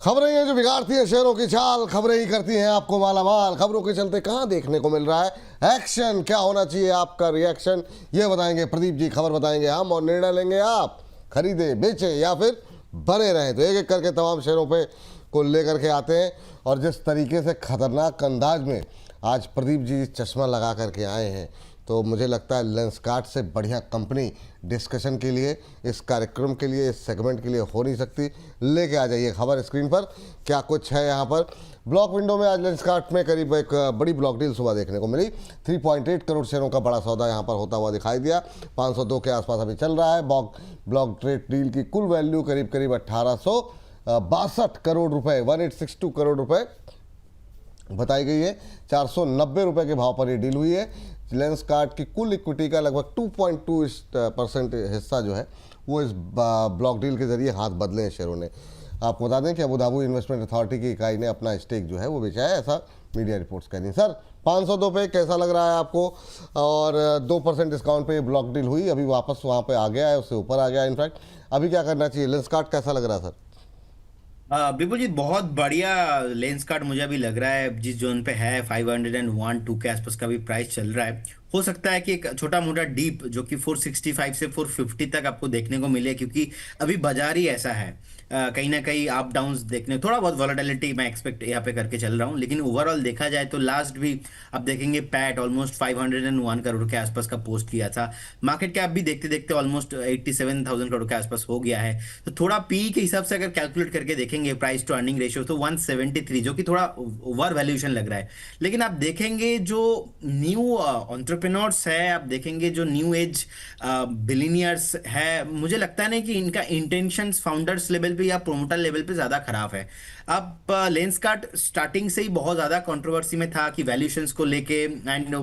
खबरें हैं जो बिगाड़ती हैं शेयरों की चाल, खबरें ही करती हैं आपको मालामाल। खबरों के चलते कहाँ देखने को मिल रहा है एक्शन, क्या होना चाहिए आपका रिएक्शन, ये बताएंगे प्रदीप जी। खबर बताएंगे हम और निर्णय लेंगे आप, खरीदे बेचे या फिर बने रहें। तो एक एक करके तमाम शेयरों पे को लेकर के आते हैं और जिस तरीके से खतरनाक अंदाज में आज प्रदीप जी चश्मा लगा करके आए हैं, तो मुझे लगता है लेंसकार्ट से बढ़िया कंपनी डिस्कशन के लिए, इस कार्यक्रम के लिए, इस सेगमेंट के लिए हो नहीं सकती। लेके आ जाइए खबर स्क्रीन पर, क्या कुछ है यहाँ पर। ब्लॉक विंडो में आज लेंसकार्ट में करीब एक बड़ी ब्लॉक डील सुबह देखने को मिली। 3.8 करोड़ शेयरों का बड़ा सौदा यहाँ पर होता हुआ दिखाई दिया। 502 के आसपास अभी चल रहा है। ब्लॉक ट्रेड डील की कुल वैल्यू करीब करीब 1862 करोड़ रुपए, 1862 करोड़ रुपए बताई गई है। 490 रुपये के भाव पर ये डील हुई है। लेंसकार्ट की कुल इक्विटी का लगभग 2.2% हिस्सा जो है वो इस ब्लॉक डील के जरिए हाथ बदले हैं शेयरों ने। आपको बता दें कि अबू धाबी इन्वेस्टमेंट अथॉरिटी की इकाई ने अपना स्टेक जो है वो बेचा है, ऐसा मीडिया रिपोर्ट्स कह रही हैं। सर 502 पे कैसा लग रहा है आपको? और 2% डिस्काउंट पे ये ब्लॉक डील हुई, अभी वापस वहाँ पे आ गया है, उससे ऊपर आ गया है। इनफैक्ट अभी क्या करना चाहिए? लेंसकार्ट कैसा लग रहा है सर? बिल्कुल जी, बहुत बढ़िया लेंस कार्ड मुझे अभी लग रहा है। जिस जोन पे है 501-2 के आसपास का भी प्राइस चल रहा है। हो सकता है कि एक छोटा मोटा डीप जो कि 465 से 450 तक आपको देखने को मिले, क्योंकि अभी बाजार ही ऐसा है। कहीं ना कहीं अप डाउन्स देखने, थोड़ा बहुत वॉलेटिलिटी मैं एक्सपेक्ट यहाँ पे करके चल रहा हूँ। लेकिन ओवरऑल देखा जाए तो लास्ट भी आप देखेंगे पैट ऑलमोस्ट 501 करोड़ के आसपास का पोस्ट किया था। मार्केट कैप भी देखते देखते ऑलमोस्ट 87,000 करोड़ के आसपास हो गया है। तो थोड़ा पी के हिसाब से अगर कैलकुलेट करके देखेंगे प्राइस टू अर्निंग रेशियो, तो 173, जो कि थोड़ा ओवर वैल्यूएशन लग रहा है। लेकिन आप देखेंगे जो न्यू एंटरप्रेन्योर्स है, आप देखेंगे जो न्यू एज बिलियनियर्स है, मुझे लगता है ना कि इनका इंटेंशंस फाउंडर्स लेवल पे या प्रोमोटर लेवल पे ज्यादा खराब है। अब लेंसकार्ट स्टार्टिंग से ही बहुत ज्यादा कंट्रोवर्सी में था कि वैल्यूएशंस को लेके। एंड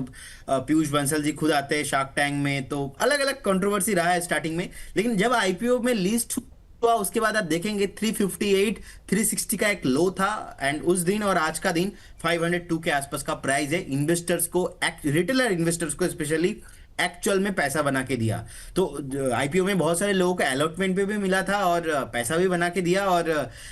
पीयूष बंसल जी खुद आते हैं शार्क टैंक में, तो अलग अलग कंट्रोवर्सी रहा है स्टार्टिंग में। लेकिन जब आईपीओ में लिस्ट हुआ उसके बाद आप देखेंगे 358 360 का एक लो था। एंड उस दिन और आज का दिन 502 के आसपास का प्राइस है। इन्वेस्टर्स को, रिटेलर इन्वेस्टर्स को स्पेशली, एक्चुअल में पैसा बना के दिया। तो आईपीओ में बहुत सारे लोगों को अलॉटमेंट पे भी मिला था और पैसा भी बना के दिया। और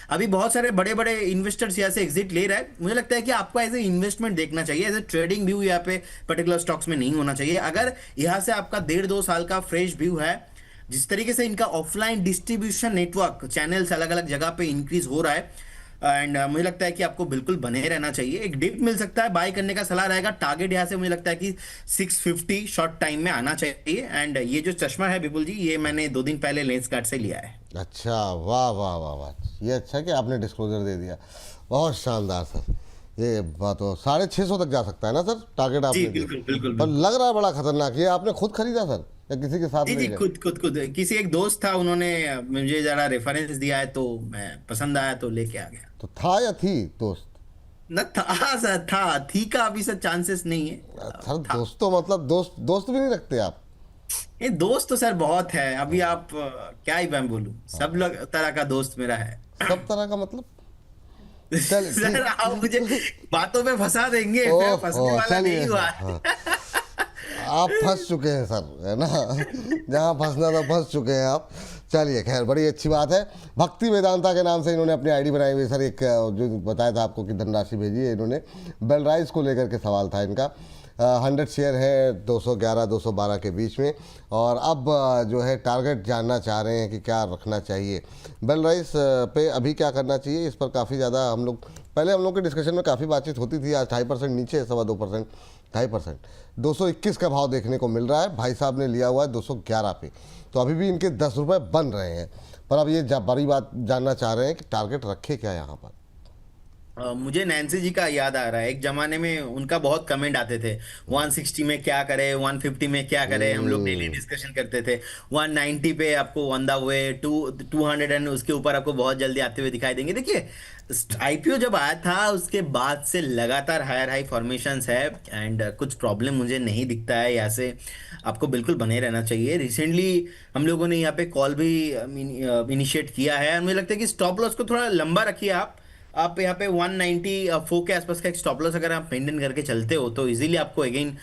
अभी बहुत सारे बड़े बड़े इन्वेस्टर्स यहाँ से एग्जिट ले रहा है। मुझे लगता है कि आपको एज ए इन्वेस्टमेंट देखना चाहिए, एज ए ट्रेडिंग व्यू यहाँ पे पर्टिकुलर स्टॉक्स में नहीं होना चाहिए। अगर यहाँ से आपका 1.5-2 साल का फ्रेश व्यू है, जिस तरीके से इनका ऑफलाइन डिस्ट्रीब्यूशन नेटवर्क चैनल्स अलग अलग जगह पे इंक्रीज हो रहा है, एंड मुझे लगता है कि आपको बिल्कुल बने रहना चाहिए। एक डिप मिल सकता है, बाय करने का सलाह रहेगा। टारगेट यहाँ से मुझे लगता है कि 650 शॉर्ट टाइम में आना चाहिए। एंड ये जो चश्मा है विपुल जी, ये मैंने 2 दिन पहले लेंसकार्ट से लिया है। अच्छा, वाह वाह वाह वाह, ये अच्छा कि आपने डिस्क्लोजर दे दिया, बहुत शानदार सर। ये बात तो 650 तक जा सकता है ना सर, टारगेट जी आपने दिया। बिल्कुल बिल्कुल पर बिल्कुल। लग रहा है बड़ा खतरनाक। ये आपने खुद खरीदा सर या किसी के साथ जी में जी, गए? खुद खुद खुद किसी एक दोस्त था, उन्होंने मुझे जरा रेफरेंस दिया है, तो मैं पसंद आया तो लेके आ गया। तो था या थी दोस्त? न था सर, था, थी का अभी सर चांसेस नहीं है। सर था। दोस्तों मतलब दोस्त दोस्त भी नहीं रखते आप? ये दोस्त तो सर बहुत है। अभी हाँ, आप क्या ही मैं बोलूं, सब लोग तरह का दोस्त मेरा है। सब तरह का मतलब? चलिए सर ठीक। आप मुझे बातों में फंसा देंगे, मैं फंसने ओह वाला चलिए, नहीं हुआ। हाँ, आप फंस चुके हैं सर, है ना? जहाँ फंसना था फंस चुके हैं आप। चलिए खैर, बड़ी अच्छी बात है। भक्ति वेदांता के नाम से इन्होंने अपनी आईडी बनाई हुई सर। एक जो बताया था आपको कि धनराशि भेजी है इन्होंने, बेलराइस को लेकर के सवाल था इनका। 100 शेयर है 211-212 के बीच में। और अब जो है टारगेट जानना चाह रहे हैं कि क्या रखना चाहिए बेलराइस पे, अभी क्या करना चाहिए। इस पर काफ़ी ज़्यादा हम लोग पहले, हम लोग के डिस्कशन में काफ़ी बातचीत होती थी। आज 2.5% नीचे है, 2.25%, 2.5%, 221 का भाव देखने को मिल रहा है। भाई साहब ने लिया हुआ है 211 पे, तो अभी भी इनके 10 रुपये बन रहे हैं। पर अब ये बड़ी बात जानना चाह रहे हैं कि टारगेट रखे क्या यहाँ पर। मुझे नैन्सी जी का याद आ रहा है। एक जमाने में उनका बहुत कमेंट आते थे, 160 में क्या करे, 150 में क्या करे। हम लोग डेली हम्म, डिस्कशन करते थे। 190 पे आपको ऑन द वे, 200 एंड उसके ऊपर आपको बहुत जल्दी आते हुए दिखाई देंगे। देखिए, आईपीओ जब आया था उसके बाद से लगातार हायर हाई फॉर्मेशंस है। एंड कुछ प्रॉब्लम मुझे नहीं दिखता है यहाँ से। आपको बिल्कुल बने रहना चाहिए। रिसेंटली हम लोगों ने यहाँ पे कॉल भी इनिशिएट किया है। मुझे लगता है कि स्टॉप लॉस को थोड़ा लंबा रखिए आप। आप यहाँ पे 194 के आसपास का एक स्टॉप लॉस अगर आप मेंटेन करके चलते हो तो इजीली आपको अगेन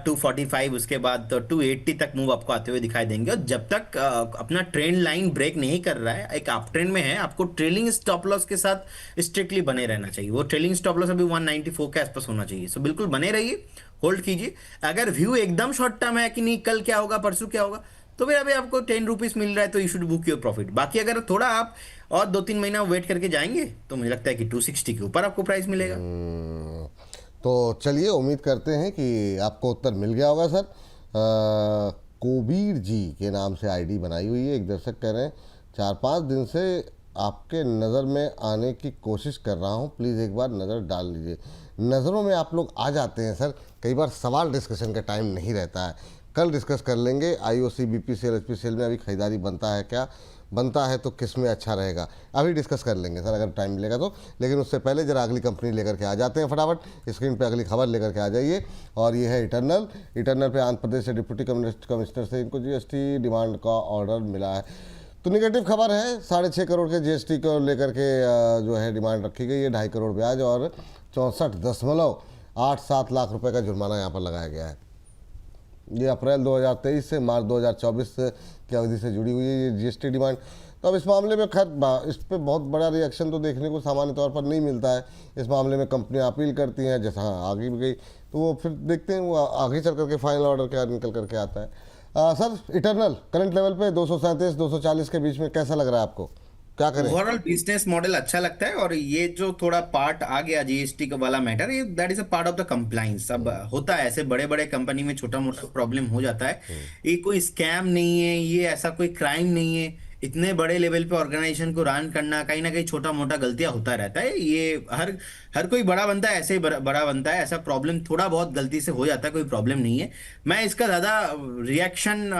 245 उसके बाद तो 280 तक मूव आपको आते हुए दिखाई देंगे। और जब तक अपना ट्रेंड लाइन ब्रेक नहीं कर रहा है, एक अप ट्रेंड में है, आपको ट्रेलिंग स्टॉप लॉस के साथ स्ट्रिक्टली बने रहना चाहिए। वो ट्रेलिंग स्टॉप लॉस अभी 194 के आसपास होना चाहिए। सो बिल्कुल बने रहिए, होल्ड कीजिए। अगर व्यू एकदम शॉर्ट टर्म है कि नहीं कल क्या होगा परसों क्या होगा, तो फिर अभी आपको 10 रुपीज मिल रहा है तो you should book your profit. बाकी अगर थोड़ा आप और 2-3 महीना वेट करके जाएंगे तो मुझे लगता है कि 260 के ऊपर आपको प्राइस मिलेगा। तो चलिए उम्मीद करते हैं कि आपको उत्तर मिल गया होगा सर। कोबीर जी के नाम से आईडी बनाई हुई है, एक दर्शक कह रहे हैं 4-5 दिन से आपके नज़र में आने की कोशिश कर रहा हूं, प्लीज़ एक बार नज़र डाल लीजिए। नज़रों में आप लोग आ जाते हैं सर, कई बार सवाल डिस्कशन का टाइम नहीं रहता है। कल डिस्कस कर लेंगे। आईओसी बीपीसीएल एचपीसीएल में अभी खरीदारी बनता है क्या, बनता है तो किस में अच्छा रहेगा, अभी डिस्कस कर लेंगे सर अगर टाइम मिलेगा तो। लेकिन उससे पहले जरा अगली कंपनी लेकर के आ जाते हैं फटाफट। स्क्रीन पे अगली खबर लेकर के आ जाइए, और ये है इटर्नल। इटर्नल पे आंध्र प्रदेश से डिप्टी कमिश्नर से इनको जीएसटी डिमांड का ऑर्डर मिला है। तो निगेटिव खबर है, 6.5 करोड़ के जीएसटी को लेकर के जो है डिमांड रखी गई है। 2.5 करोड़ ब्याज और 64.87 लाख रुपए का जुर्माना यहाँ पर लगाया गया है। ये अप्रैल 2023 से मार्च 2024 की अवधि से जुड़ी हुई है ये जीएसटी डिमांड। तो अब इस मामले में खैर इस पर बहुत बड़ा रिएक्शन तो देखने को सामान्य तौर पर नहीं मिलता है। इस मामले में कंपनियां अपील करती हैं, जैसा आगे भी गई तो वो फिर देखते हैं वो आगे चल करके फाइनल ऑर्डर क्या निकल करके आता है। सर इटर्नल करंट लेवल पे 237-240 के बीच में कैसा लग रहा है आपको, क्या करें? ओवरऑल बिजनेस मॉडल अच्छा लगता है, और ये जो थोड़ा पार्ट आ गया जीएसटी का वाला मैटर, ये that is a part of the compliance. अब होता है ऐसे बड़े बड़े कंपनी में छोटा मोटा प्रॉब्लम हो जाता है। ये कोई स्कैम नहीं है, ये ऐसा कोई क्राइम नहीं है। इतने बड़े लेवल पे ऑर्गेनाइजेशन को रन करना कहीं ना कहीं छोटा मोटा गलतियां होता रहता है। ये हर हर कोई बड़ा बनता है, ऐसे ही बड़ा बनता है। ऐसा प्रॉब्लम थोड़ा बहुत गलती से हो जाता है, कोई प्रॉब्लम नहीं है। मैं इसका ज्यादा रिएक्शन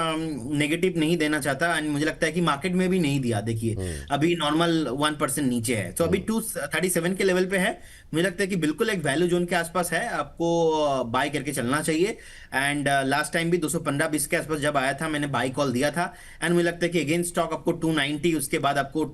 नेगेटिव नहीं देना चाहता, एंड मुझे लगता है कि मार्केट में भी नहीं दिया। देखिए अभी नॉर्मल 1% नीचे है, तो अभी 237 के लेवल पे है। मुझे लगता है कि बिल्कुल एक वैल्यू जोन के आसपास है, आपको बाय करके चलना चाहिए। एंड लास्ट टाइम भी 215-20 के आसपास जब आया था मैंने बाय कॉल दिया था। एंड मुझे लगता है कि अगेन स्टॉक आपको 290 उसके बाद आपको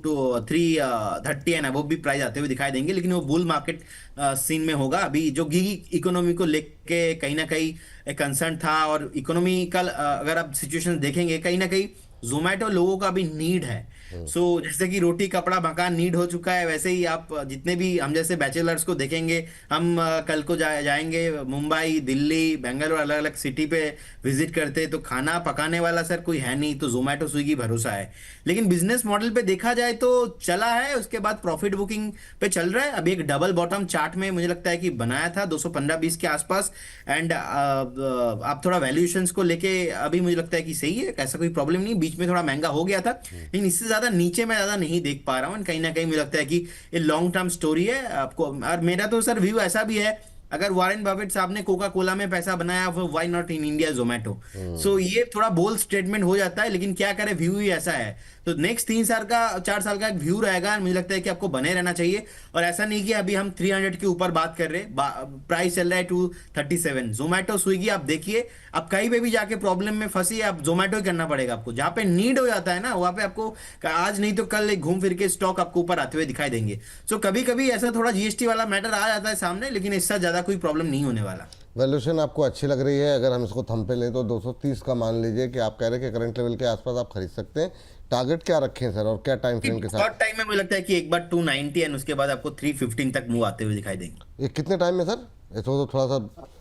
330 एंड अबव भी प्राइस आते हुए दिखाई देंगे। लेकिन वो बुल मार्केट सीन में होगा। अभी जो गिग इकोनॉमी को लेके कहीं ना कहीं एक कंसर्न था, और इकोनॉमिकल अगर आप सिचुएशन देखेंगे कहीं ना कहीं जोमेटो लोगों का भी नीड है। सो जैसे कि रोटी कपड़ा मकान नीड हो चुका है, वैसे ही आप जितने भी हम जैसे बैचलर्स को देखेंगे, हम कल को जाएंगे मुंबई दिल्ली बेंगलोर अलग अलग सिटी पे विजिट करते, तो खाना पकाने वाला सर कोई है नहीं, तो जोमेटो स्विगी भरोसा है। लेकिन बिजनेस मॉडल पे देखा जाए तो चला है, उसके बाद प्रॉफिट बुकिंग पे चल रहा है। अभी एक डबल बॉटम चार्ट में मुझे लगता है कि बनाया था 215-20 के आसपास। एंड आप थोड़ा वैल्यूएशंस को लेके अभी मुझे लगता है कि सही है, ऐसा कोई प्रॉब्लम नहीं। बीच में थोड़ा महंगा हो गया था, लेकिन इससे ज्यादा नीचे मैं ज्यादा नहीं देख पा रहा हूँ। कहीं ना कहीं मुझे लगता है कि ये लॉन्ग टर्म स्टोरी है आपको। और मेरा तो सर व्यू ऐसा भी है, अगर वॉरेन बफेट साहब ने कोका कोला में पैसा बनाया, why not in India Zomato. So ये थोड़ा बोल्ड स्टेटमेंट हो जाता है, लेकिन क्या करे व्यू ही ऐसा है। तो नेक्स्ट 3 साल का 4 साल का एक व्यू रहेगा, मुझे लगता है कि आपको बने रहना चाहिए। और ऐसा नहीं कि अभी हम 300 के ऊपर बात कर रहे, प्राइस चल रहा है 237। जोमेटो स्विगी आप देखिए, आप कहीं पे भी जाके प्रॉब्लम में फंसी, आप जोमेटो ही करना पड़ेगा आपको। जहां पे नीड हो जाता है ना, वहां पे आपको आज नहीं तो कल एक घूम फिर के स्टॉक आपको ऊपर आते हुए दिखाई देंगे। सो कभी कभी ऐसा थोड़ा जीएसटी वाला मैटर आ जाता है सामने, लेकिन इससे ज्यादा कोई प्रॉब्लम नहीं होने वाला। वैल्यूएशन आपको अच्छी लग रही है, अगर हम इसको थंब पे लें तो 230 का मान लीजिए कि आप कह रहे हैं कि करंट लेवल के आसपास आप खरीद सकते हैं। टारगेट क्या रखें सर, और क्या टाइम फ्रेम के साथ? शॉर्ट टाइम में मुझे लगता है कि एक बार 290 एंड उसके बाद आपको 315 तक मूव आते हुए दिखाई देंगे। ये कितने टाइम में सर? इसको तो थोड़ा सा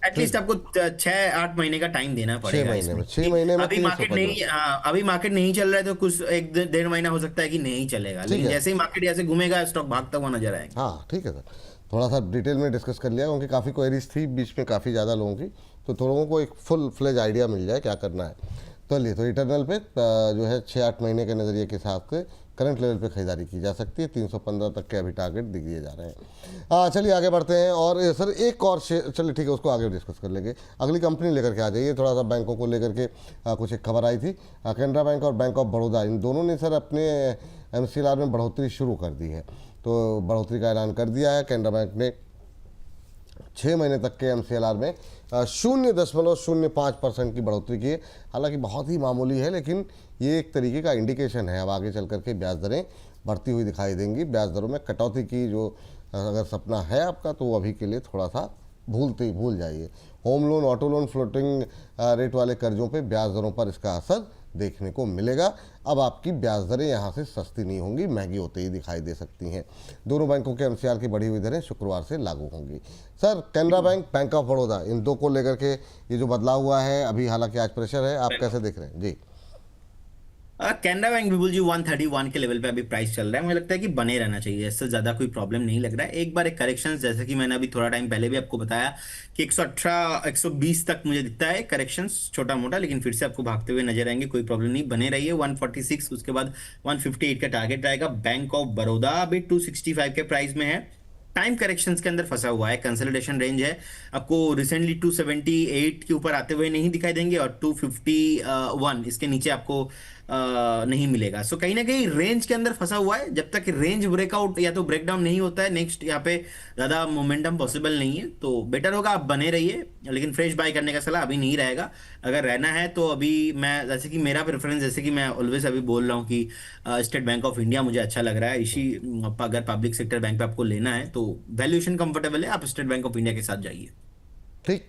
एटलीस्ट आपको 6-8 महीने का टाइम देना पड़ेगा इसमें। 6 महीने में अभी 315। मार्केट नहीं, अभी मार्केट नहीं चल रहा है तो कुछ 1-1.5 महीना हो सकता है कि नहीं चलेगा, लेकिन है। जैसे ही मार्केट ऐसे घूमेगा स्टॉक भागता हुआ नजर आएगा। हाँ ठीक है सर, थोड़ा सा डिटेल में डिस्कस कर लिया क्योंकि काफ़ी क्वेरीज थी बीच में, काफ़ी ज़्यादा लोगों की, तो लोगों को एक फुल फ्लेज आइडिया मिल जाए क्या करना है। चलिए, तो इटर्नल पे जो है 6-8 महीने के नज़रिए के हिसाब से करंट लेवल पे खरीदारी की जा सकती है। 315 तक के अभी टारगेट दिख दिए जा रहे हैं। चलिए आगे बढ़ते हैं, और सर एक और शेयर, चलिए ठीक है उसको आगे डिस्कस कर लेंगे। अगली कंपनी लेकर के आ जाइए। थोड़ा सा बैंकों को लेकर के कुछ एक खबर आई थी। कैनरा बैंक और बैंक ऑफ बड़ौदा, इन दोनों ने सर अपने MCLR में बढ़ोतरी शुरू कर दी है। तो बढ़ोतरी का ऐलान कर दिया है। कैनरा बैंक ने 6 महीने तक के MCLR में 0.05% की बढ़ोतरी की है। हालांकि बहुत ही मामूली है, लेकिन ये एक तरीके का इंडिकेशन है। अब आगे चल करके ब्याज दरें बढ़ती हुई दिखाई देंगी। ब्याज दरों में कटौती की जो अगर सपना है आपका तो वो अभी के लिए थोड़ा सा भूल जाइए। Home loan, auto loan, floating rate वाले कर्जों पे ब्याज दरों पर इसका असर देखने को मिलेगा। अब आपकी ब्याज दरें यहाँ से सस्ती नहीं होंगी, महंगी होते ही दिखाई दे सकती हैं। दोनों बैंकों के एमसीआर की बढ़ी हुई दरें शुक्रवार से लागू होंगी। Sir, Canara bank, bank of Baroda, इन दो को लेकर के ये जो बदलाव हुआ है अभी, हालांकि आज प्रेशर है, आप कैसे देख रहे हैं जी? कैनरा बैंक विपुल जी 131 के लेवल पे अभी प्राइस चल रहा है। मुझे लगता है कि बने रहना चाहिए, इससे ज्यादा कोई प्रॉब्लम नहीं लग रहा है। एक बार एक करेक्शन, जैसे कि मैंने अभी थोड़ा टाइम पहले भी आपको बताया कि 118 120 तक मुझे दिखता है करेक्शंस छोटा मोटा, लेकिन फिर से आपको भागते हुए नजर आएंगे, कोई प्रॉब्लम नहीं, बने रहिए। 146, उसके बाद 158 का टारगेट रहेगा। बैंक ऑफ बड़ौदा अभी 265 के प्राइस में है, टाइम करेक्शंस के अंदर फंसा हुआ है, कंसोलिडेशन रेंज है। आपको रिसेंटली 278 के ऊपर आते हुए नहीं दिखाई देंगे, और 251 इसके नीचे आपको नहीं मिलेगा। सो कहीं ना कहीं रेंज के अंदर फंसा हुआ है। जब तक रेंज ब्रेकआउट या तो ब्रेकडाउन नहीं होता है नेक्स्ट, यहाँ पे ज्यादा मोमेंटम पॉसिबल नहीं है, तो बेटर होगा आप बने रहिए, लेकिन फ्रेश बाय करने का सलाह अभी नहीं रहेगा। अगर रहना है तो अभी मैं, जैसे कि मेरा प्रेफरेंस, जैसे कि मैं ऑलवेज अभी बोल रहा हूँ कि स्टेट बैंक ऑफ इंडिया मुझे अच्छा लग रहा है। इसी अगर पब्लिक सेक्टर बैंक पे आपको लेना है तो वैल्यूएशन कंफर्टेबल है, आप स्टेट बैंक ऑफ इंडिया के साथ जाइए। ठीक,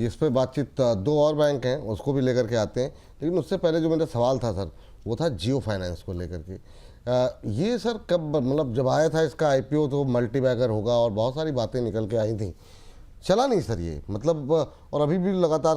इस पे बातचीत दो और बैंक हैं उसको भी लेकर के आते हैं, लेकिन उससे पहले जो मेरा सवाल था सर, वो था जियो फाइनेंस को लेकर के। ये सर कब, मतलब जब आया था इसका आईपीओ तो मल्टी बैगर होगा और बहुत सारी बातें निकल के आई थी, चला नहीं सर ये, मतलब और अभी भी लगातार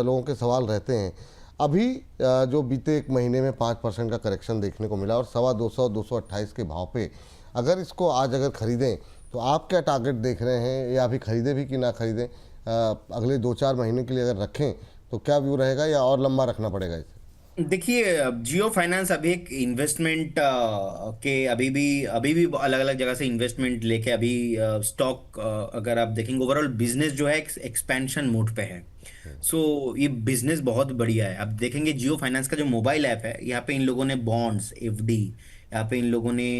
लोगों के सवाल रहते हैं। अभी जो बीते एक महीने में 5% का करेक्शन देखने को मिला और 225 228 के भाव पे अगर इसको आज अगर खरीदें तो आप क्या टारगेट देख रहे हैं, या अभी खरीदें भी कि ना खरीदें? अगले 2-4 महीने के लिए अगर रखें तो क्या व्यू रहेगा, या और लंबा रखना पड़ेगा इसे? देखिए, जियो फाइनेंस अभी एक इन्वेस्टमेंट के अभी भी अलग अलग जगह से इन्वेस्टमेंट लेके अभी स्टॉक, अगर आप देखेंगे ओवरऑल बिजनेस जो है एक्सपेंशन मोड पे है। सो ये बिजनेस बहुत बढ़िया है। आप देखेंगे जियो फाइनेंस का जो मोबाइल ऐप है, यहाँ पे इन लोगों ने बॉन्ड्स, एफडी, यहाँ पे इन लोगों ने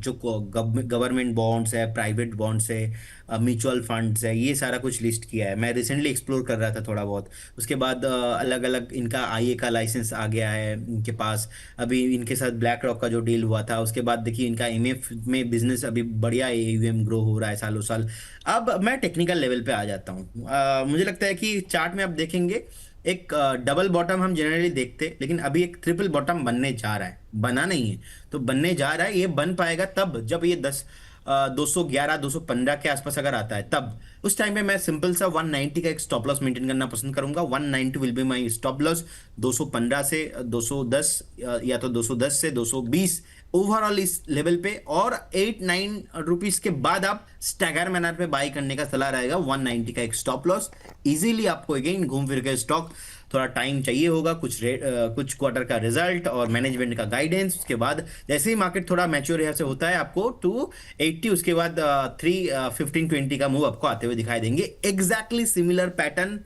जो गवर्नमेंट बॉन्ड्स है, प्राइवेट बॉन्ड्स है, म्यूचुअल फंड्स है, ये सारा कुछ लिस्ट किया है। मैं रिसेंटली एक्सप्लोर कर रहा था थोड़ा बहुत। उसके बाद अलग अलग इनका आईए का लाइसेंस आ गया है इनके पास। अभी इनके साथ ब्लैक रॉक का जो डील हुआ था, उसके बाद देखिए इनका एमएफ में बिजनेस अभी बढ़िया एयूएम ग्रो हो रहा है सालों साल। अब मैं टेक्निकल लेवल पे आ जाता हूँ। मुझे लगता है कि चार्ट में आप देखेंगे एक डबल बॉटम हम जनरली देखते, लेकिन अभी एक ट्रिपल बॉटम बनने जा रहा है, बना नहीं है तो बनने जा रहा है। ये बन पाएगा तब जब ये 211 215 के आसपास अगर आता है, तब उस टाइम पे मैं सिंपल सा 190 का एक स्टॉप लॉस मेंटेन करना पसंद करूंगा। 190 will be my stop loss. 215 से 210 या तो 210 से 220 ओवरऑल इस लेवल पे, और 8-9 रुपीस के बाद आप स्टैगर मैनर पे बाई करने का सलाह रहेगा। 190 का एक स्टॉप लॉस इजीली आपको अगेन घूम फिर के स्टॉक, थोड़ा टाइम चाहिए होगा, कुछ क्वार्टर का रिजल्ट और मैनेजमेंट का गाइडेंस। उसके बाद जैसे ही मार्केट थोड़ा मैच्योर यहाँ से होता है, आपको 280 उसके बाद 315-20 का मूव आपको आते हुए दिखाई देंगे। एग्जैक्टली सिमिलर पैटर्न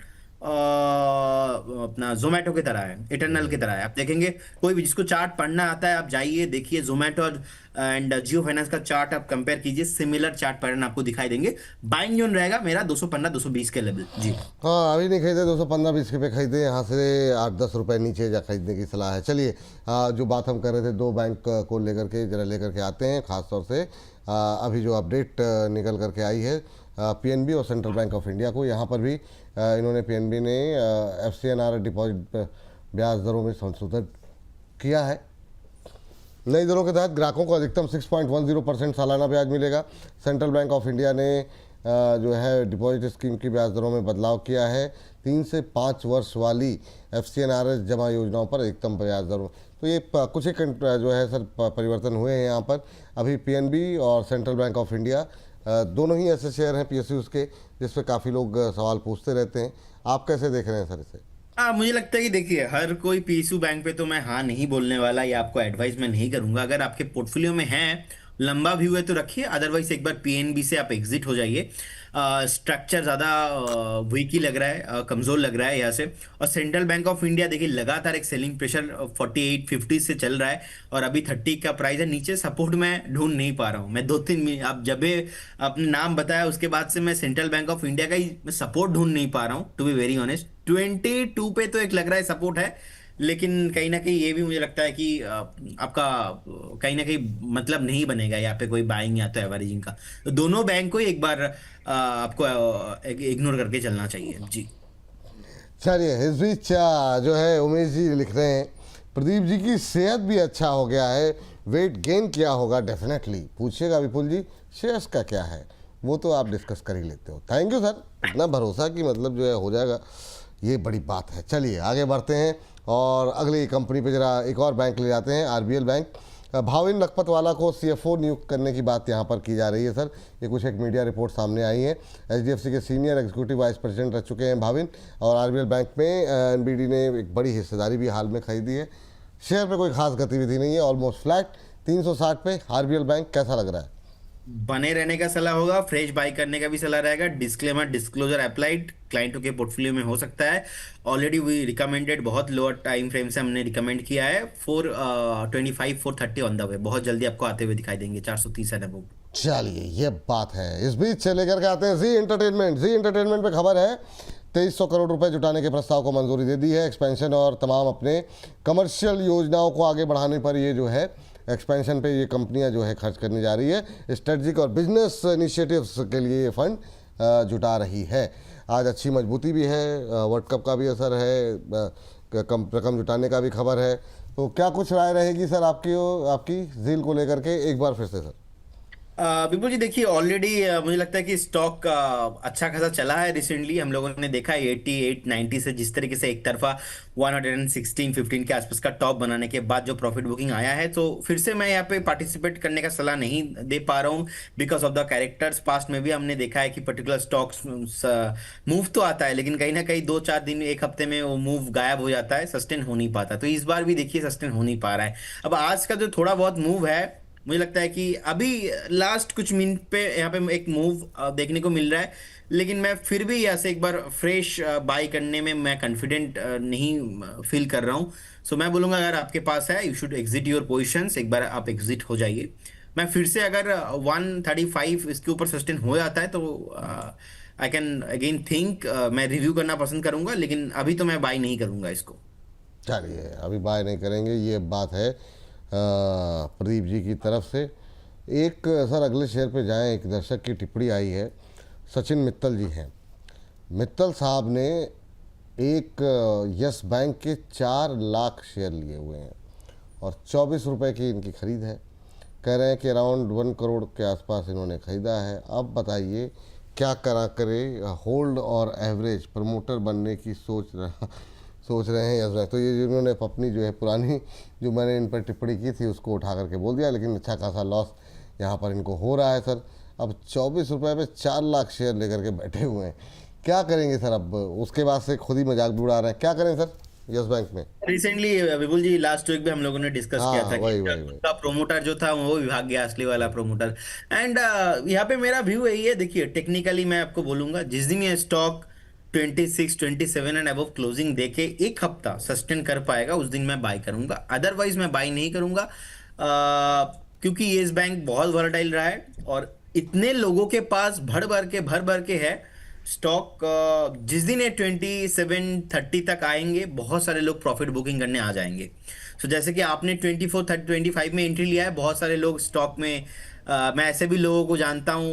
अपना जोमेटो की तरह है, इटरनल की तरह है। आप देखेंगे कोई भी जिसको चार्ट पढ़ना आता है, आप जाइए देखिए जोमेटो एंड जियो फाइनेंस का चार्ट आप कंपेयर कीजिए, सिमिलर चार्ट पैटर्न आपको दिखाई देंगे। बाइंग जोन रहेगा मेरा 215 220 के लेवल जी। हाँ, अभी नहीं खरीदे, 215-20 पे खरीदे, यहाँ से 8-10 रुपये नीचे जा खरीदने की सलाह है। चलिए, जो बात हम कर रहे थे दो बैंक को लेकर के, जरा लेकर के आते हैं। ख़ासतौर से अभी जो अपडेट निकल करके आई है पीएनबी और सेंट्रल बैंक ऑफ इंडिया को, यहाँ पर भी इन्होंने, पीएनबी ने एफसीएनआर डिपॉजिट ब्याज दरों में संशोधन किया है। नई दरों के तहत ग्राहकों को अधिकतम 6.10% सालाना ब्याज मिलेगा। सेंट्रल बैंक ऑफ इंडिया ने जो है डिपॉजिट स्कीम की ब्याज दरों में बदलाव किया है। 3 से 5 वर्ष वाली एफसीएनआरएस जमा योजनाओं पर अधिकतम ब्याज दरों, तो ये कुछ ही जो है सर परिवर्तन हुए हैं यहाँ पर। अभी पीएनबी और सेंट्रल बैंक ऑफ इंडिया दोनों ही ऐसे शेयर हैं पीएसयूज के जिस पे काफ़ी लोग सवाल पूछते रहते हैं। आप कैसे देख रहे हैं सर इसे? मुझे लगता है कि देखिए, हर कोई पीएसयू बैंक पे तो मैं हाँ नहीं बोलने वाला, या आपको एडवाइस मैं नहीं करूंगा। अगर आपके पोर्टफोलियो में है, लंबा व्यू है तो रखिए, अदरवाइज एक बार पीएनबी से आप एग्जिट हो जाइए। स्ट्रक्चर ज़्यादा वीक ही लग रहा है, कमज़ोर लग रहा है यहाँ से। और सेंट्रल बैंक ऑफ इंडिया देखिए लगातार एक सेलिंग प्रेशर 48-50 से चल रहा है, और अभी 30 का प्राइस है। नीचे सपोर्ट मैं ढूंढ नहीं पा रहा हूँ। मैं 2-3 आप जब अपने नाम बताया उसके बाद से मैं सेंट्रल बैंक ऑफ इंडिया का ही सपोर्ट ढूंढ नहीं पा रहा हूँ, टू बी वेरी ऑनेस्ट। 22 पे तो एक लग रहा है सपोर्ट है, लेकिन कहीं ना कहीं ये भी मुझे लगता है कि आपका कहीं ना कहीं मतलब नहीं बनेगा यहाँ पे कोई बाइंग या तो एवरेजिंग का। तो दोनों बैंक को ही एक बार आपको इग्नोर करके चलना चाहिए जी। चलिए, इस बीच जो है उमेश जी लिख रहे हैं प्रदीप जी की सेहत भी अच्छा हो गया है, वेट गेन किया होगा डेफिनेटली। पूछिएगा विपुल जी शेयर्स का क्या है, वो तो आप डिस्कस कर ही लेते हो। थैंक यू सर, इतना भरोसा कि मतलब जो है हो जाएगा, ये बड़ी बात है। चलिए आगे बढ़ते हैं और अगली कंपनी पे जरा एक और बैंक ले जाते हैं, आरबीएल बैंक। भाविन लखपतवाला को सीएफओ नियुक्त करने की बात यहाँ पर की जा रही है सर। ये कुछ एक मीडिया रिपोर्ट सामने आई है। एचडीएफसी के सीनियर एग्जीक्यूटिव वाइस प्रेसिडेंट रह चुके हैं भाविन, और आरबीएल बैंक में एनबीडी ने एक बड़ी हिस्सेदारी भी हाल में खरीदी है। शेयर पे कोई खास गतिविधि नहीं है, ऑलमोस्ट फ्लैट 360 पे आरबीएल बैंक। कैसा लग रहा है? बने रहने का सलाह होगा, फ्रेश बाई करने का भी सलाह रहेगा। डिस्क्लेमर डिस्क्लोजर अप्लाइड क्लाइंटों के पोर्टफोलियो में हो सकता है। ऑलरेडी वी रिकमेंडेड, बहुत लोअर टाइम फ्रेम से हमने रिकमेंड किया है। 425 430 ऑन द वे, बहुत जल्दी आपको आते हुए दिखाई देंगे 430 एंड अबव। चलिए ये बात है। इस बीच से लेकर के आते हैं जी एंटरटेनमेंट। जी एंटरटेनमेंट पे खबर है 2300 करोड़ रुपए जुटाने के प्रस्ताव को मंजूरी दे दी है। एक्सपेंशन और तमाम अपने कमर्शियल योजनाओं को आगे बढ़ाने पर ये जो है एक्सपेंशन पे ये कंपनियां जो है खर्च करने जा रही है। स्ट्रेटजिक और बिजनेस इनिशिएटिव्स के लिए ये फंड जुटा रही है। आज अच्छी मजबूती भी है, वर्ल्ड कप का भी असर है, कम रकम जुटाने का भी खबर है। तो क्या कुछ राय रहेगी सर आपकी जील को लेकर के, एक बार फिर से सर? विपुल जी देखिए, ऑलरेडी मुझे लगता है कि स्टॉक अच्छा खासा चला है। रिसेंटली हम लोगों ने देखा है 88 90 से जिस तरीके से एक तरफा 116 15 के आसपास का टॉप बनाने के बाद जो प्रॉफिट बुकिंग आया है, तो फिर से मैं यहाँ पे पार्टिसिपेट करने का सलाह नहीं दे पा रहा हूँ because of the characters. Past में भी हमने देखा है कि पर्टिकुलर स्टॉक्स मूव तो आता है, लेकिन कहीं ना कहीं 2-4 दिन एक हफ्ते में वो मूव गायब हो जाता है, सस्टेन हो नहीं पाता। तो इस बार भी देखिए सस्टेन हो नहीं पा रहा है। अब आज का जो थोड़ा बहुत मूव है, मुझे लगता है कि अभी लास्ट कुछ मिनट पे यहाँ पे एक मूव देखने को मिल रहा है, लेकिन मैं फिर भी यहाँ से एक बार फ्रेश बाय करने में मैं कॉन्फिडेंट नहीं फील कर रहा हूँ। सो मैं बोलूँगा अगर आपके पास है, you should exit your positions, एक बार आप एग्जिट हो जाइए। मैं फिर से अगर 135 इसके ऊपर सस्टेन हो जाता है तो आई कैन अगेन थिंक, मैं रिव्यू करना पसंद करूंगा, लेकिन अभी तो मैं बाय नहीं करूंगा इसको। चलिए अभी बाय नहीं करेंगे, ये बात है प्रदीप जी की तरफ से। एक सर अगले शेयर पे जाएं, एक दर्शक की टिप्पणी आई है, सचिन मित्तल जी हैं। मित्तल साहब ने एक यस बैंक के 4 लाख शेयर लिए हुए हैं और 24 रुपये की इनकी खरीद है। कह रहे हैं कि अराउंड 1 करोड़ के आसपास इन्होंने ख़रीदा है। अब बताइए क्या करा करे, होल्ड और एवरेज प्रमोटर बनने की सोच रहे हैं यस बैंक। तो ये जिन्होंने अपनी जो है पुरानी जो मैंने इन पर टिप्पणी की थी उसको उठा करके बोल दिया, लेकिन अच्छा खासा लॉस यहाँ पर इनको हो रहा है सर। अब 24 रुपये पे 4 लाख शेयर लेकर के बैठे हुए हैं, क्या करेंगे सर? अब उसके बाद से खुद ही मजाक भी उड़ा रहे हैं, क्या करें सर यस बैंक में? रिसेंटली विपुल जी लास्ट वीक भी हम लोगों ने डिस्कस किया हाँ था वही कि वही वही। उनका प्रोमोटर जो था वो विभाग गया, असली वाला प्रोमोटर। एंड यहाँ पे मेरा व्यू यही है, देखिए टेक्निकली मैं आपको बोलूंगा, जिस दिन ये स्टॉक 26 27 एंड अबव क्लोजिंग देके एक हफ्ता सस्टेन कर पाएगा उस दिन मैं बाय करूंगा, अदरवाइज मैं बाय नहीं करूंगा। क्योंकि येस बैंक बहुत वॉलेटाइल रहा है और इतने लोगों के पास भर भर के है स्टॉक। जिस दिन ये 27-30 तक आएंगे बहुत सारे लोग प्रॉफिट बुकिंग करने आ जाएंगे। सो जैसे कि आपने 24-25 में एंट्री लिया है, बहुत सारे लोग स्टॉक में मैं ऐसे भी लोगों को जानता हूँ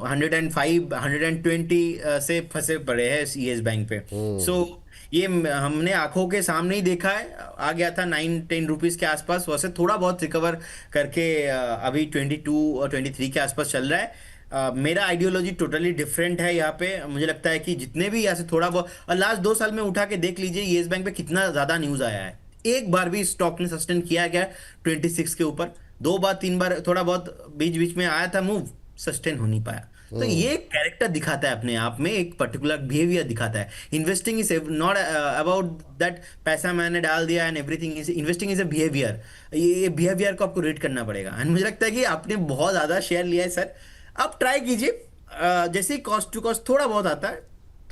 105 120 से फंसे पड़े हैं येस बैंक पे। सो ये हमने आंखों के सामने ही देखा है, आ गया था 9-10 रुपीज के आसपास, वैसे थोड़ा बहुत रिकवर करके अभी 22 और 23 के आसपास चल रहा है। मेरा आइडियोलॉजी टोटली डिफरेंट है यहाँ पे। मुझे लगता है कि जितने भी यहाँ से थोड़ा बहुत, और लास्ट 2 साल में उठा के देख लीजिए येस बैंक पे कितना ज्यादा न्यूज आया है, एक बार भी स्टॉक ने सस्टेन किया गया 26 के ऊपर, 2 बार 3 बार थोड़ा बहुत बीच बीच में आया था मूव, सस्टेन हो नहीं पाया। तो ये कैरेक्टर दिखाता है, अपने आप में एक पर्टिकुलर बिहेवियर दिखाता है। Investing is not about that पैसा मैंने डाल दिया and everything is investing is a behaviour. ये बिहेवियर को आपको रीड करना पड़ेगा। एंड मुझे लगता है कि आपने बहुत ज्यादा शेयर लिया है सर, आप ट्राई कीजिए, जैसे ही कॉस्ट टू कॉस्ट थोड़ा बहुत आता है,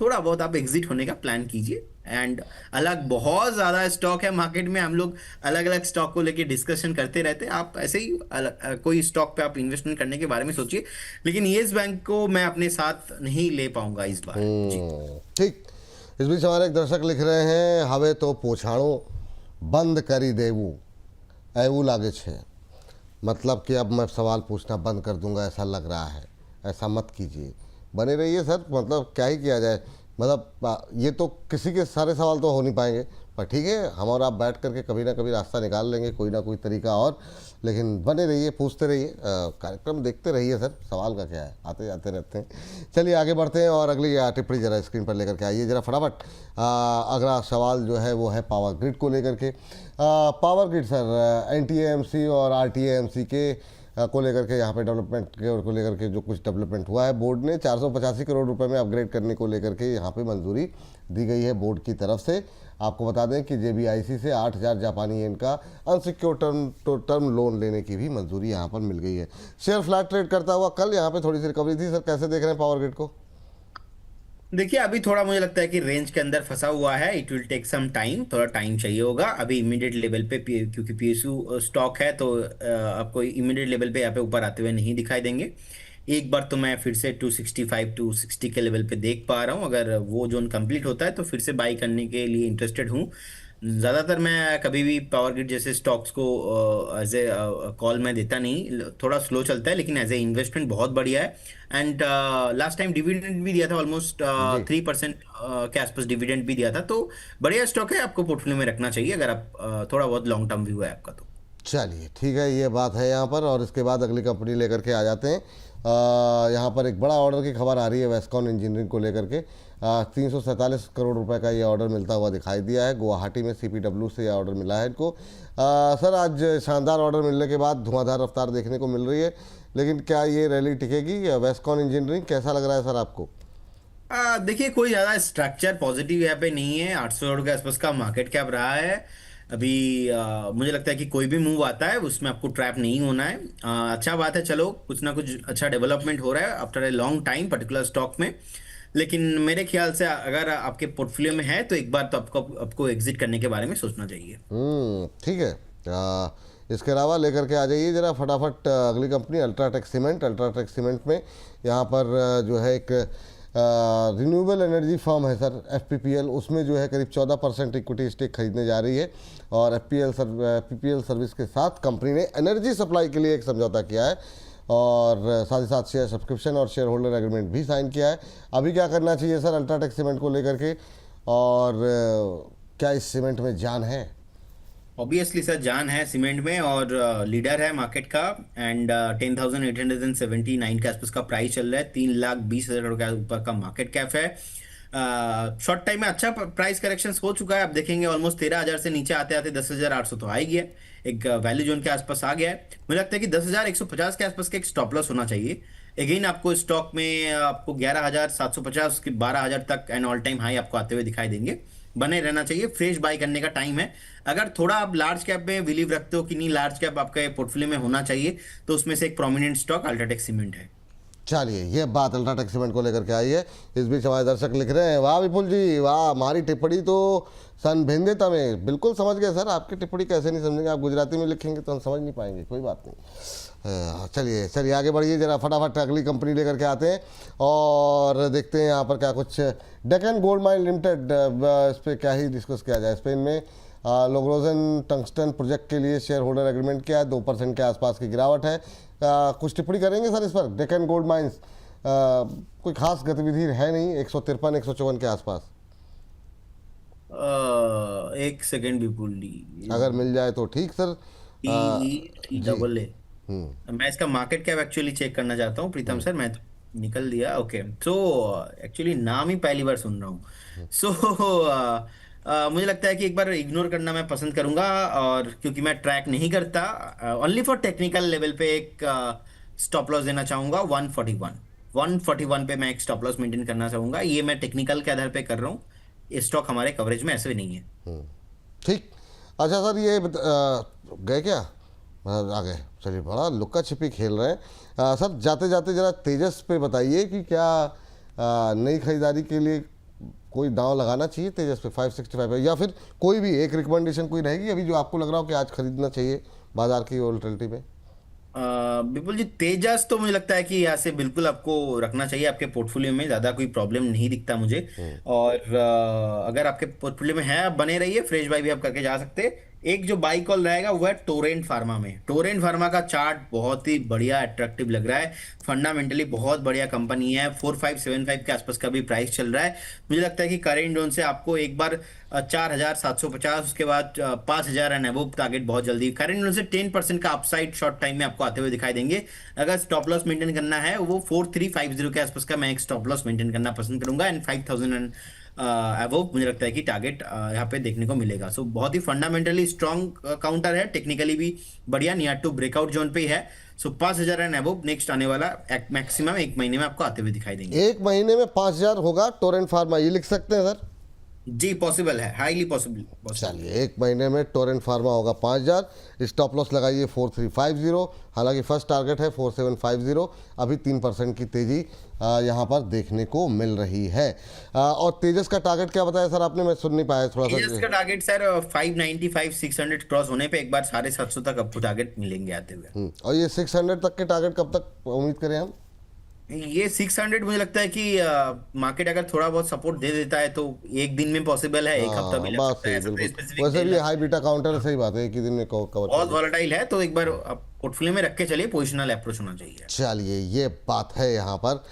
थोड़ा बहुत आप एग्जिट होने का प्लान कीजिए। एंड अलग बहुत ज्यादा स्टॉक है मार्केट में, हम लोग अलग अलग स्टॉक को लेके डिस्कशन करते रहते हैं, आप ऐसे ही कोई स्टॉक पे आप इन्वेस्टमेंट करने के बारे में सोचिए। लेकिन येस बैंक को मैं अपने साथ नहीं ले पाऊंगा इस बार जी। ठीक। इस बीच हमारे एक दर्शक लिख रहे हैं हवे तो पोछाणो, बंद करी देवू ऐवू लागे छे, मतलब कि अब मैं सवाल पूछना बंद कर दूंगा ऐसा लग रहा है। ऐसा मत कीजिए, बने रहिए सर। मतलब क्या ही किया जाए, मतलब ये तो किसी के सारे सवाल तो हो नहीं पाएंगे, पर ठीक है, हम और आप बैठ करके कभी ना कभी रास्ता निकाल लेंगे, कोई ना कोई तरीका और। लेकिन बने रहिए, पूछते रहिए, कार्यक्रम देखते रहिए सर, सवाल का क्या है, आते जाते रहते हैं। चलिए आगे बढ़ते हैं और अगली टिप्पणी ज़रा स्क्रीन पर लेकर के आइए ज़रा फटाफट। अगला सवाल जो है वो है पावर ग्रिड को लेकर के। पावर ग्रिड सर, NTAMC और RTAMC के को लेकर के यहाँ पे डेवलपमेंट को लेकर के जो कुछ डेवलपमेंट हुआ है, बोर्ड ने 485 करोड़ रुपए में अपग्रेड करने को लेकर के यहाँ पे मंजूरी दी गई है बोर्ड की तरफ से। आपको बता दें कि JBIC से 8,000 जापानी येन का अनसिक्योर्ड टर्म लोन लेने की भी मंजूरी यहाँ पर मिल गई है। शेयर फ्लैट ट्रेड करता हुआ कल यहाँ पे थोड़ी सी रिकवरी थी सर, कैसे देख रहे हैं पावर ग्रिड को? देखिए, अभी थोड़ा मुझे लगता है कि रेंज के अंदर फंसा हुआ है। It will take some time, थोड़ा टाइम चाहिए होगा। अभी इमीडिएट लेवल पे क्योंकि PSU स्टॉक है, तो आपको इमीडिएट लेवल पे यहाँ पे ऊपर आते हुए नहीं दिखाई देंगे। एक बार तो मैं फिर से 265 260 के लेवल पे देख पा रहा हूँ। अगर वो जोन कंप्लीट होता है तो फिर से बाई करने के लिए इंटरेस्टेड हूँ। ज़्यादातर मैं कभी भी पावर ग्रिड जैसे स्टॉक्स को एज ए कॉल में देता नहीं, थोड़ा स्लो चलता है, लेकिन एज ए इन्वेस्टमेंट बहुत बढ़िया है। एंड लास्ट टाइम डिविडेंड भी दिया था, ऑलमोस्ट जी 3% के आसपास डिविडेंड भी दिया था। तो बढ़िया स्टॉक है, आपको पोर्टफोलियो में रखना चाहिए अगर आप थोड़ा बहुत लॉन्ग टर्म व्यू है आपका तो। चलिए ठीक है, ये बात है यहाँ पर। और इसके बाद अगली कंपनी लेकर के आ जाते हैं। यहाँ पर एक बड़ा ऑर्डर की खबर आ रही है वेस्कॉन इंजीनियरिंग को लेकर के। 347 करोड़ रुपए का ये ऑर्डर मिलता हुआ दिखाई दिया है। गुवाहाटी में CPW से ये ऑर्डर मिला है इनको। सर आज शानदार ऑर्डर मिलने के बाद धुआंधार रफ्तार देखने को मिल रही है, लेकिन क्या ये रैली टिकेगी? वेस्कॉन इंजीनियरिंग कैसा लग रहा है सर आपको? देखिए, कोई ज़्यादा स्ट्रक्चर पॉजिटिव यहाँ पे नहीं है। 800 करोड़ के आसपास का मार्केट कैप रहा है अभी। मुझे लगता है कि कोई भी मूव आता है उसमें आपको ट्रैप नहीं होना है। अच्छा बात है, चलो कुछ ना कुछ अच्छा डेवलपमेंट हो रहा है after a long time particular stock में। लेकिन मेरे ख्याल से अगर आपके पोर्टफोलियो में है तो एक बार तो आपको एग्जिट करने के बारे में सोचना चाहिए। ठीक है। इसके अलावा लेकर के आ जाइए ज़रा फटाफट अगली company UltraTech cement. UltraTech cement में यहाँ पर जो है एक रिन्यूएबल एनर्जी फर्म है सर, FPPL, उसमें जो है करीब 14% इक्विटी स्टेक खरीदने जा रही है। और PPL सर्विस के साथ कंपनी ने एनर्जी सप्लाई के लिए एक समझौता किया है और साथ ही साथ शेयर सब्सक्रिप्शन और शेयर होल्डर एग्रीमेंट भी साइन किया है। अभी क्या करना चाहिए सर अल्ट्राटेक सीमेंट को लेकर के, और क्या इस सीमेंट में जान है? ऑब्वियसली सर, जान है सीमेंट में, और लीडर है मार्केट का। एंड 10,879 के आसपास का प्राइस चल रहा है। 3,20,000 करोड़ के ऊपर का मार्केट कैप है। शॉर्ट टाइम में अच्छा प्राइस करेक्शन हो चुका है। आप देखेंगे ऑलमोस्ट 13,000 से नीचे आते आते 10,800 तो आ ही गया, एक वैल्यू जोन के आसपास आ गया है। मुझे लगता है कि 10,150 के आसपास का एक स्टॉप लॉस होना चाहिए। अगेन आपको स्टॉक में आपको 11,750 के 12,000 तक एन ऑल टाइम हाई आपको आते हुए दिखाई देंगे। बने रहना चाहिए, फ्रेश बाय करने का टाइम है। अगर थोड़ा आप लार्ज कैप में बिलीव रखते हो कि नहीं लार्ज कैप आपके पोर्टफोलियो में होना चाहिए, तो उसमें से एक प्रोमिनेंट स्टॉक अल्ट्राटेक सीमेंट है। चलिए ये बात अल्ट्राटेक सीमेंट को लेकर के आई है। इस बीच हमारे दर्शक लिख रहे हैं, वाह विपुल जी वाह, हमारी टिप्पणी तो सन भेंदे तमें बिल्कुल समझ गए सर। आपकी टिप्पणी कैसे नहीं समझेंगे, आप गुजराती में लिखेंगे तो हम समझ नहीं पाएंगे, कोई बात नहीं। चलिए चलिए आगे बढ़िए ज़रा फटाफट अगली कंपनी लेकर के आते हैं और देखते हैं यहाँ पर क्या कुछ। डेक्कन गोल्ड माइन लिमिटेड, इस पर क्या ही डिस्कस किया जाए। स्पेन में लोग्रोजन टंगस्टन प्रोजेक्ट के लिए शेयर होल्डर एग्रीमेंट किया है, 2% के आसपास की गिरावट है। कुछ टिप्पणी करेंगे सर इस पर? डेक्कन गोल्ड माइंस कोई खास गतिविधि है नहीं, 153 154 के आसपास। एक सेकेंड विपुल जी, अगर मिल जाए तो ठीक सर। जी। EEEAA। हम्म। मैं इसका मार्केट कैप एक्चुअली चेक करना चाहता हूँ प्रीतम सर। मैं तो निकल दिया। ओके, सो एक्चुअली नाम ही पहली बार सुन रहा हूँ। सो मुझे लगता है कि एक बार इग्नोर करना मैं पसंद करूंगा, और क्योंकि मैं ट्रैक नहीं करता, ओनली फॉर टेक्निकल लेवल पे एक स्टॉप लॉस देना चाहूंगा 141 पे मैं एक स्टॉप लॉस मेंटेन करना चाहूंगा। ये मैं टेक्निकल के आधार पे कर रहा हूँ। ये स्टॉक हमारे कवरेज में ऐसे भी नहीं है। ठीक। अच्छा सर ये गए क्या? आ गए, चलिए बड़ा लुक्का छिपी खेल रहे हैं। सर जाते जाते ज़रा तेजस पे बताइए कि क्या नई खरीदारी के लिए कोई दांव लगाना चाहिए तेजस पे 565 पे, या फिर कोई भी एक रिकमेंडेशन कोई रहेगी अभी जो आपको लग रहा हो कि आज खरीदना चाहिए बाजार की वोलेटिलिटी में? विपुल जी, तेजस तो मुझे लगता है कि यहाँ से बिल्कुल आपको रखना चाहिए आपके पोर्टफोलियो में, ज़्यादा कोई प्रॉब्लम नहीं दिखता मुझे। और अगर आपके पोर्टफोलियो में है, आप बने रहिए, फ्रेश बाय भी आप करके जा सकते हैं। एक जो बाई कॉल रहेगा वो है टोरेंट फार्मा में। टोरेंट फार्मा का चार्ट बहुत ही बढ़िया अट्रैक्टिव लग रहा है, फंडामेंटली बहुत बढ़िया कंपनी है, 4575 के आसपास का भी प्राइस चल रहा है। मुझे लगता है कि करेंट जोन से आपको एक बार 4750, उसके बाद 5000 एंड अबव टारगेट बहुत जल्दी। करेंट जोन से 10% का अपसाइड शॉर्ट टाइम में आपको आते हुए दिखाई देंगे। अगर स्टॉप लॉस मेंटेन करना है वो 4350 के आसपास का मैं एक स्टॉप लॉस मेंटेन करना पसंद करूंगा, एंड 5000 एंड अबव मुझे लगता है कि टारगेट यहाँ पे देखने को मिलेगा। सो बहुत ही फंडामेंटली स्ट्रॉन्ग काउंटर है, टेक्निकली भी बढ़िया, नियर टू ब्रेकआउट जोन पे ही है। सो 5000 एंड अबव नेक्स्ट आने वाला मैक्सिमम एक महीने में आपको आते हुए दिखाई देंगे। एक महीने में 5000 होगा टोरेंट फार्मा, ये लिख सकते हैं सर? जी पॉसिबल है, हाईली पॉसिबल। चलिए, एक महीने में टोरेंट फार्मा होगा 5000, स्टॉप लॉस लगाइए 4350, हालांकि फर्स्ट टारगेट है 4750। अभी 3% की तेजी यहाँ पर देखने को मिल रही है। और तेजस का टारगेट क्या बताया सर आपने? मैं सुन नहीं पाया थोड़ा सा। तेजस का टारगेट सर 595 600 क्रॉस होने पे एक बार 750 तक आपको टारगेट मिलेंगे आते हुए। और ये 600 तक के टारगेट कब तक उम्मीद करें हम? ये 600 मुझे लगता है कि मार्केट अगर थोड़ा बहुत सपोर्ट दे देता है तो एक दिन में पॉसिबल है, एक हफ्ता भी हाँ, लग बात सकता है, सही, ऐसा कोई बिल्कुल। स्पेसिफिक वैसे नहीं भी लग- हाई बीटा काउंटर है, सही बात है, एक ही दिन में कवर बहुत कर वॉलेटाइल है, तो एक बार आप पोर्टफोलियो में रख के चलिए, पोजिशनल अप्रोच होना चाहिए। चलिए, ये बात है यहाँ पर।